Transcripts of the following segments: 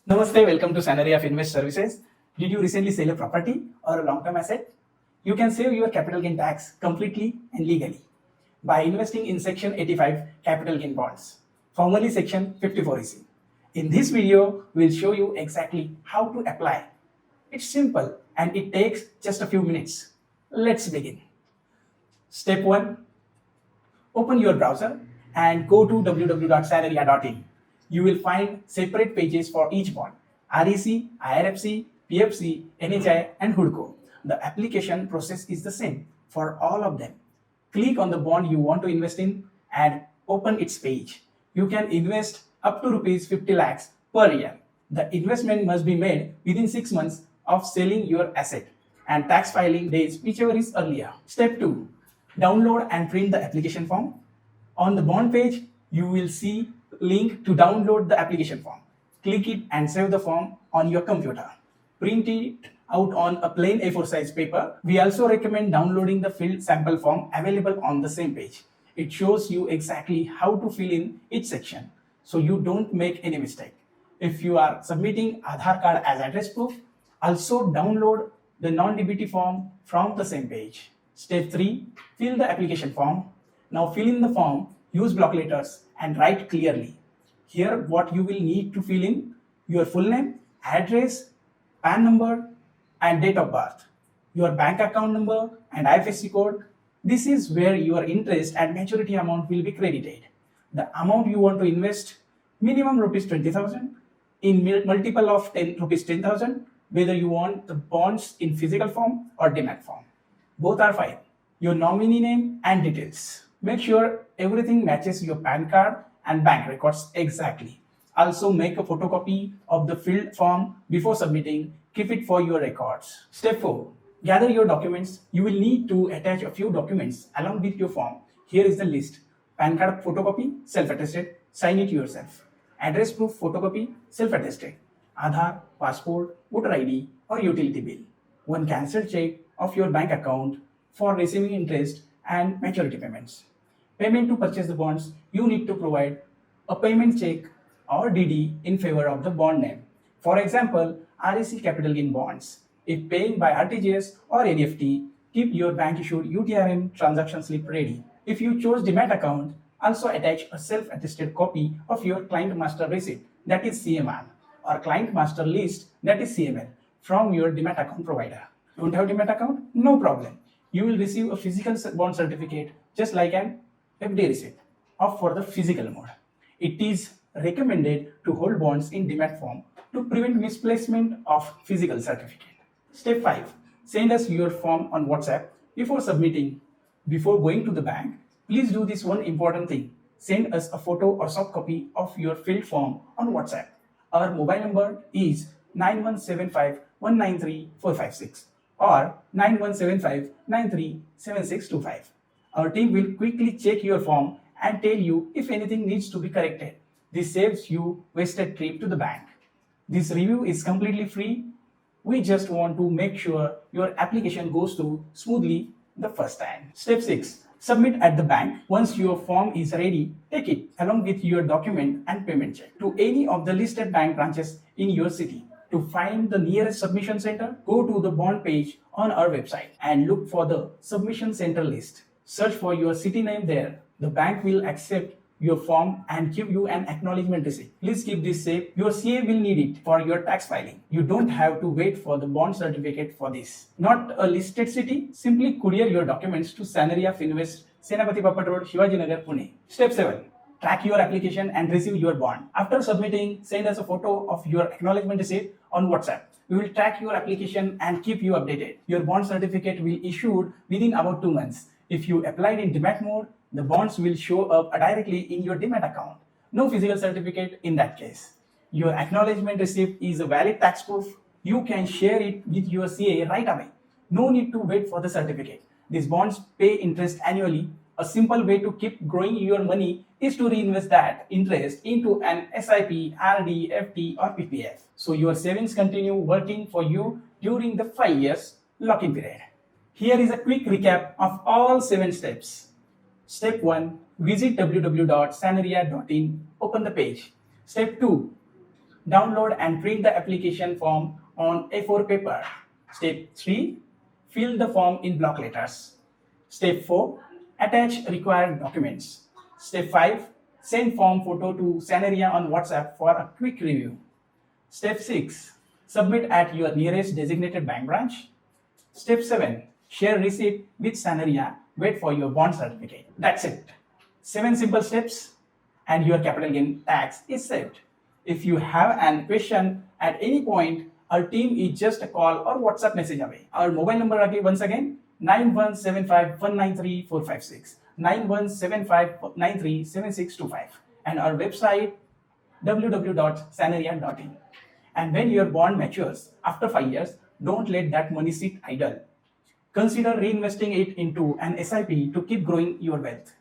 Namaste, welcome to Sanriya Finvest Services. Did you recently sell a property or a long-term asset? You can save your capital gain tax completely and legally by investing in Section 85 capital gain bonds, formerly Section 54EC. In this video, we'll show you exactly how to apply. It's simple and it takes just a few minutes. Let's begin. Step 1. Open your browser and go to www.sanriya.in. You will find separate pages for each bond: REC, IRFC, PFC, NHAI, and HUDCO. The application process is the same for all of them. Click on the bond you want to invest in and open its page. You can invest up to Rs 50 lakhs per year. The investment must be made within 6 months of selling your asset and tax filing dates whichever is earlier. Step 2. Download and print the application form. On the bond page, you will see link to download the application form. Click it and save the form on your computer. Print it out on a plain A4 size paper. We also recommend downloading the filled sample form available on the same page. It shows you exactly how to fill in each section, so you don't make any mistake. If you are submitting Aadhaar card as address proof, also download the non-DBT form from the same page. Step 3. Fill the application form. Now fill in the form, use block letters and write clearly. Here what you will need to fill in: your full name, address, PAN number and date of birth, your bank account number and IRFC code. This is where your interest and maturity amount will be credited. The amount you want to invest: minimum Rs 20,000, in multiple of Rs 10,000, whether you want the bonds in physical form or demat form. Both are fine. Your nominee name and details. Make sure everything matches your PAN card and bank records exactly. Also make a photocopy of the filled form before submitting. Keep it for your records. Step 4. Gather your documents. You will need to attach a few documents along with your form. Here is the list: PAN card photocopy, self-attested, sign it yourself. Address proof photocopy, self-attested. Aadhaar, passport, voter ID or utility bill. One cancelled check of your bank account for receiving interest and maturity payments. Payment to purchase the bonds: you need to provide a payment check or DD in favor of the bond name. For example, REC capital gain bonds. If paying by RTGS or NEFT, keep your bank issued UTRN transaction slip ready. If you chose demat account, also attach a self-attested copy of your client master receipt, that is CMR, or client master list, that is CML, from your demat account provider. Don't have demat account? No problem. You will receive a physical bond certificate just like an FD receipt of for the physical mode. It is recommended to hold bonds in demat form to prevent misplacement of physical certificate. Step 5. Send us your form on WhatsApp before submitting. Before going to the bank, please do this one important thing: send us a photo or soft copy of your filled form on WhatsApp. Our mobile number is 9175 193 456 or 9175937625. Our team will quickly check your form and tell you if anything needs to be corrected. This saves you wasted trip to the bank. This review is completely free. We just want to make sure your application goes through smoothly the first time. Step 6. Submit at the bank. Once your form is ready, take it along with your document and payment check to any of the listed bank branches in your city. To find the nearest submission center, go to the bond page on our website and look for the submission center list. Search for your city name there. The bank will accept your form and give you an acknowledgement receipt. Please keep this safe. Your CA will need it for your tax filing. You don't have to wait for the bond certificate for this. Not a listed city? Simply courier your documents to Sanriya Finvest, Senapati Papat Road, Shivaji Nagar, Pune. Step 7. Track your application and receive your bond. After submitting, send us a photo of your acknowledgement receipt on WhatsApp. We will track your application and keep you updated. Your bond certificate will be issued within about 2 months. If you applied in demat mode, the bonds will show up directly in your demat account. No physical certificate in that case. Your acknowledgement receipt is a valid tax proof. You can share it with your CA right away. No need to wait for the certificate. These bonds pay interest annually. A simple way to keep growing your money is to reinvest that interest into an SIP, RD, FD or PPF. So your savings continue working for you during the 5 years lock-in period. Here is a quick recap of all 7 steps. Step 1. Visit www.sanriya.in. Open the page. Step 2. Download and print the application form on A4 paper. Step 3. Fill the form in block letters. Step 4. Attach required documents. Step 5. Send form photo to Sanriya on WhatsApp for a quick review. Step 6. Submit at your nearest designated bank branch. Step 7. Share receipt with Sanriya. Wait for your bond certificate. That's it. 7 simple steps and your capital gain tax is saved. If you have a question at any point, our team is just a call or WhatsApp message away. Our mobile number again, once again, 9175193456, 9175937625, and our website www.sanriya.in. And when your bond matures after 5 years, don't let that money sit idle. Consider reinvesting it into an SIP to keep growing your wealth.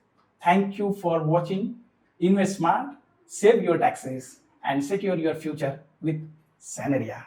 Thank you for watching. Invest smart, save your taxes, and secure your future with Sanriya.